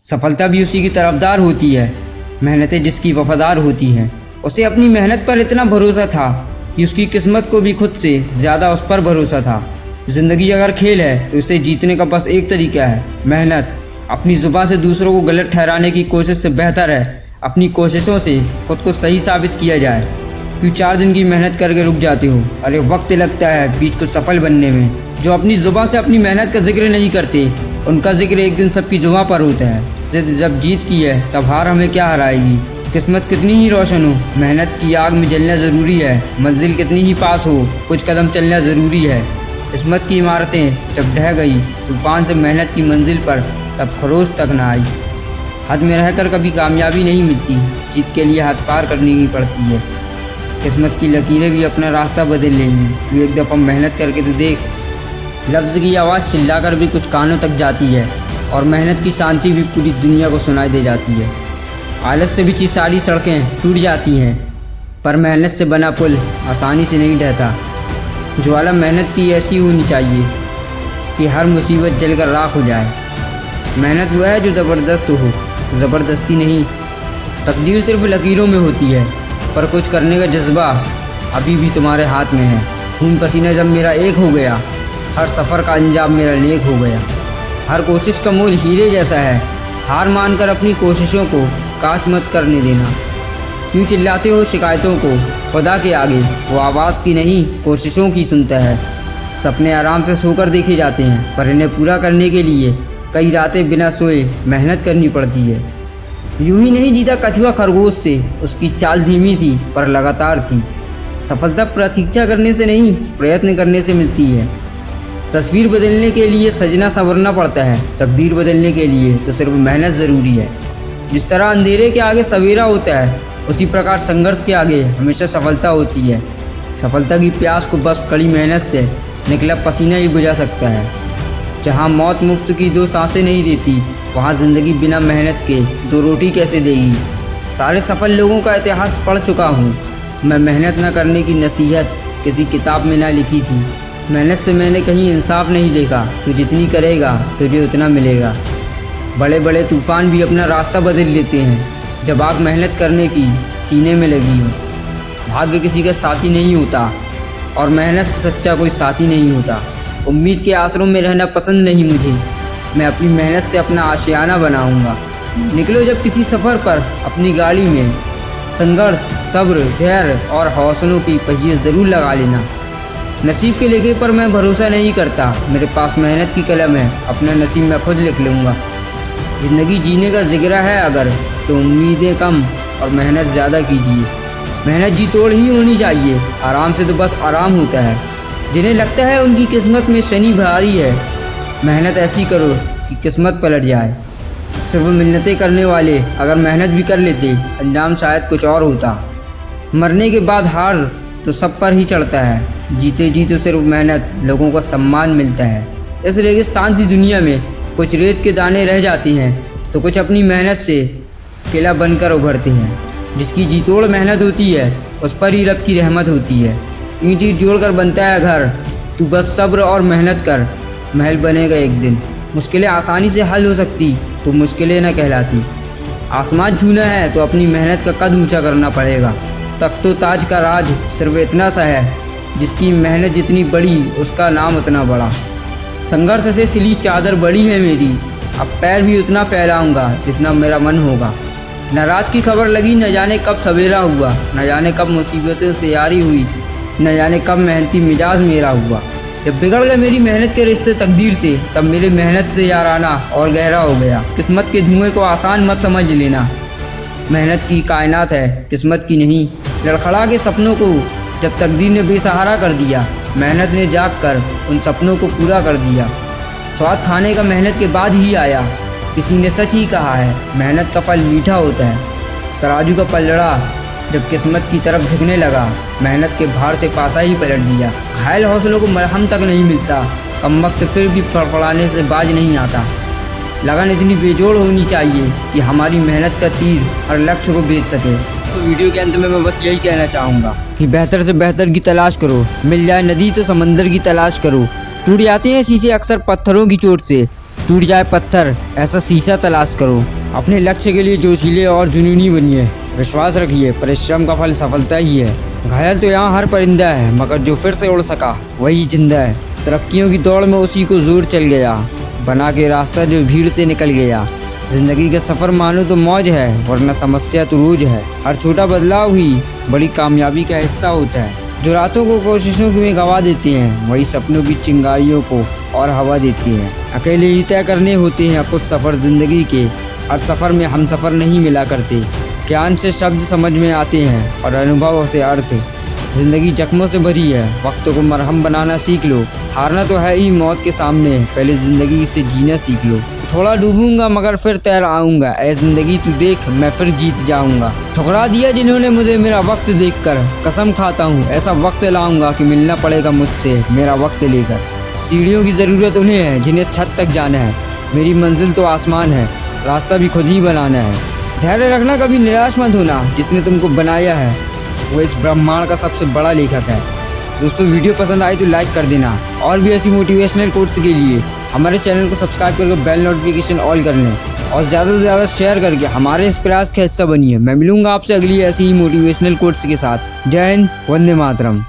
सफलता भी उसी की तरफदार होती है, मेहनतें जिसकी वफादार होती हैं। उसे अपनी मेहनत पर इतना भरोसा था कि उसकी किस्मत को भी खुद से ज़्यादा उस पर भरोसा था। ज़िंदगी अगर खेल है तो उसे जीतने का बस एक तरीका है, मेहनत। अपनी ज़ुबान से दूसरों को गलत ठहराने की कोशिश से बेहतर है अपनी कोशिशों से खुद को सही साबित किया जाए। क्यों 4 दिन की मेहनत करके रुक जाते हो? अरे वक्त लगता है बीच को सफल बनने में। जो अपनी ज़ुबान से अपनी मेहनत का जिक्र नहीं करते उनका जिक्र एक दिन सबकी जुबां पर होता है। जिद जब जीत की है तब हार हमें क्या हराएगी। किस्मत कितनी ही रोशन हो, मेहनत की आग में जलना ज़रूरी है। मंजिल कितनी ही पास हो, कुछ कदम चलना ज़रूरी है। किस्मत की इमारतें जब ढह गई तूफान से मेहनत की मंजिल पर तब खरोश तक ना आई। हद में रहकर कभी कामयाबी नहीं मिलती, जीत के लिए हद पार करनी ही पड़ती है। किस्मत की लकीरें भी अपना रास्ता बदल लेंगी, तू एक दफ़ा मेहनत करके तो देख। लफ्ज़ की आवाज़ चिल्लाकर भी कुछ कानों तक जाती है और मेहनत की शांति भी पूरी दुनिया को सुनाई दे जाती है। आलस से बिछी सारी सड़कें टूट जाती हैं, पर मेहनत से बना पुल आसानी से नहीं ढहता। ज्वाला मेहनत की ऐसी होनी चाहिए कि हर मुसीबत जलकर राख हो जाए। मेहनत वह है जो ज़बरदस्त हो, ज़बरदस्ती नहीं। तकदीर सिर्फ लकीरों में होती है, पर कुछ करने का जज्बा अभी भी तुम्हारे हाथ में है। खून पसीना जब मेरा एक हो गया, हर सफ़र का अंजाम मेरा नेक हो गया। हर कोशिश का मोल हीरे जैसा है, हार मानकर अपनी कोशिशों को काश मत करने देना। क्यों चिल्लाते हो शिकायतों को? खुदा के आगे वो आवाज़ की नहीं कोशिशों की सुनता है। सपने आराम से सोकर देखे जाते हैं, पर इन्हें पूरा करने के लिए कई रातें बिना सोए मेहनत करनी पड़ती है। यूं ही नहीं जीता कछुआ खरगोश से, उसकी चाल धीमी थी पर लगातार थी। सफलता प्रतीक्षा करने से नहीं, प्रयत्न करने से मिलती है। तस्वीर बदलने के लिए सजना संवरना पड़ता है, तकदीर बदलने के लिए तो सिर्फ मेहनत ज़रूरी है। जिस तरह अंधेरे के आगे सवेरा होता है, उसी प्रकार संघर्ष के आगे हमेशा सफलता होती है। सफलता की प्यास को बस कड़ी मेहनत से निकला पसीना ही बुझा सकता है। जहाँ मौत मुफ्त की 2 सांसें नहीं देती, वहाँ ज़िंदगी बिना मेहनत के 2 रोटी कैसे देगी। सारे सफल लोगों का इतिहास पढ़ चुका हूँ मैं। मेहनत न करने की नसीहत किसी किताब में ना लिखी थी। मेहनत से मैंने कहीं इंसाफ नहीं देखा, तू जितनी करेगा तुझे उतना मिलेगा। बड़े बड़े तूफ़ान भी अपना रास्ता बदल लेते हैं जब आग मेहनत करने की सीने में लगी हो। भाग्य किसी का साथी नहीं होता और मेहनत से सच्चा कोई साथी नहीं होता। उम्मीद के आसरों में रहना पसंद नहीं मुझे, मैं अपनी मेहनत से अपना आशियाना बनाऊंगा। निकलो जब किसी सफ़र पर अपनी गाड़ी में, संघर्ष, सब्र, धैर्य और हौसलों की पहिए ज़रूर लगा लेना। नसीब के लेखे पर मैं भरोसा नहीं करता, मेरे पास मेहनत की कलम है, अपना नसीब मैं खुद लिख लूँगा। ज़िंदगी जीने का जिगरा है अगर, तो उम्मीदें कम और मेहनत ज़्यादा कीजिए। मेहनत जी तोड़ ही होनी चाहिए, आराम से तो बस आराम होता है। जिन्हें लगता है उनकी किस्मत में शनि भारी है, मेहनत ऐसी करो कि किस्मत पलट जाए। सिर्फ मिन्नतें करने वाले अगर मेहनत भी कर लेते, अंजाम शायद कुछ और होता। मरने के बाद हार तो सब पर ही चढ़ता है, जीते जी तो सिर्फ मेहनत लोगों को सम्मान मिलता है। इस रेगिस्तान की दुनिया में कुछ रेत के दाने रह जाते हैं तो कुछ अपनी मेहनत से किला बनकर उभरते हैं। जिसकी जी तोड़ मेहनत होती है उस पर ही रब की रहमत होती है। ईंट ईंट जोड़ कर बनता है घर, तू बस सब्र और मेहनत कर, महल बनेगा एक दिन। मुश्किलें आसानी से हल हो सकती तो मुश्किलें न कहलाती। आसमान छूना है तो अपनी मेहनत का कद ऊँचा करना पड़ेगा। तख्तो ताज का राज सिर्फ इतना सा है, जिसकी मेहनत जितनी बड़ी उसका नाम उतना बड़ा। संघर्ष से सिली चादर बड़ी है मेरी, अब पैर भी उतना फैलाऊंगा जितना मेरा मन होगा। न रात की खबर लगी, न जाने कब सवेरा हुआ, न जाने कब मुसीबतों से यारी हुई, न जाने कब मेहनती मिजाज मेरा हुआ। जब बिगड़ गए मेरी मेहनत के रिश्ते तकदीर से, तब मेरे मेहनत से याराना और गहरा हो गया। किस्मत के धुएं को आसान मत समझ लेना, मेहनत की कायनात है, किस्मत की नहीं। लड़खड़ा के सपनों को जब तकदीर ने बेसहारा कर दिया, मेहनत ने जाग कर उन सपनों को पूरा कर दिया। स्वाद खाने का मेहनत के बाद ही आया, किसी ने सच ही कहा है, मेहनत का फल मीठा होता है। तराजू का पलड़ा जब किस्मत की तरफ झुकने लगा, मेहनत के भार से पासा ही पलट दिया। घायल हौसलों को मरहम तक नहीं मिलता, कम वक्त फिर भी फड़फड़ाने से बाज नहीं आता। लगन इतनी बेजोड़ होनी चाहिए कि हमारी मेहनत का तीर हर लक्ष्य को भेद सके। तो वीडियो के अंत में मैं बस यही कहना चाहूँगा कि बेहतर से बेहतर की तलाश करो, मिल जाए नदी तो समंदर की तलाश करो। टूट जाते हैं शीशे अक्सर पत्थरों की चोट से, टूट जाए पत्थर ऐसा शीशा तलाश करो। अपने लक्ष्य के लिए जोशीले और जुनूनी बनिए। विश्वास रखिए, परिश्रम का फल सफलता ही है। घायल तो यहाँ हर परिंदा है, मगर जो फिर से उड़ सका वही जिंदा है। तरक्कियों की दौड़ में उसी को जोर चल गया, बना के रास्ता जो भीड़ से निकल गया। जिंदगी का सफ़र मानो तो मौज है, वरना समस्या तो रोज है। हर छोटा बदलाव ही बड़ी कामयाबी का हिस्सा होता है। जो रातों को कोशिशों में गवा देते हैं, वही सपनों की चिंगारियों को और हवा देती हैं। अकेले ही तय करने होते हैं कुछ सफ़र ज़िंदगी के। हर सफ़र में हम सफ़र नहीं मिला करते। ज्ञान से शब्द समझ में आते हैं और अनुभव से अर्थ। ज़िंदगी जख्मों से भरी है, वक्त को मरहम बनाना सीख लो। हारना तो है ही मौत के सामने, पहले ज़िंदगी से जीना सीख लो। थोड़ा डूबूंगा मगर फिर तैर आऊँगा, ऐ ज़िंदगी तू देख मैं फिर जीत जाऊँगा। ठुकरा दिया जिन्होंने मुझे मेरा वक्त देखकर, कसम खाता हूँ ऐसा वक्त लाऊंगा कि मिलना पड़ेगा मुझसे मेरा वक्त लेकर। सीढ़ियों की ज़रूरत उन्हें है जिन्हें छत तक जाना है। मेरी मंजिल तो आसमान है, रास्ता भी खुद ही बनाना है। धैर्य रखना, कभी निराश मत होना। जिसने तुमको बनाया है वो इस ब्रह्मांड का सबसे बड़ा लेखक है। दोस्तों, वीडियो पसंद आई तो लाइक कर देना, और भी ऐसी मोटिवेशनल कोट्स के लिए हमारे चैनल को सब्सक्राइब करके बेल नोटिफिकेशन ऑल कर लें, और ज़्यादा से ज़्यादा शेयर करके हमारे इस प्रयास का हिस्सा बनिए। मैं मिलूंगा आपसे अगली ऐसी ही मोटिवेशनल कोट्स के साथ। जय हिंद, वंदे मातरम।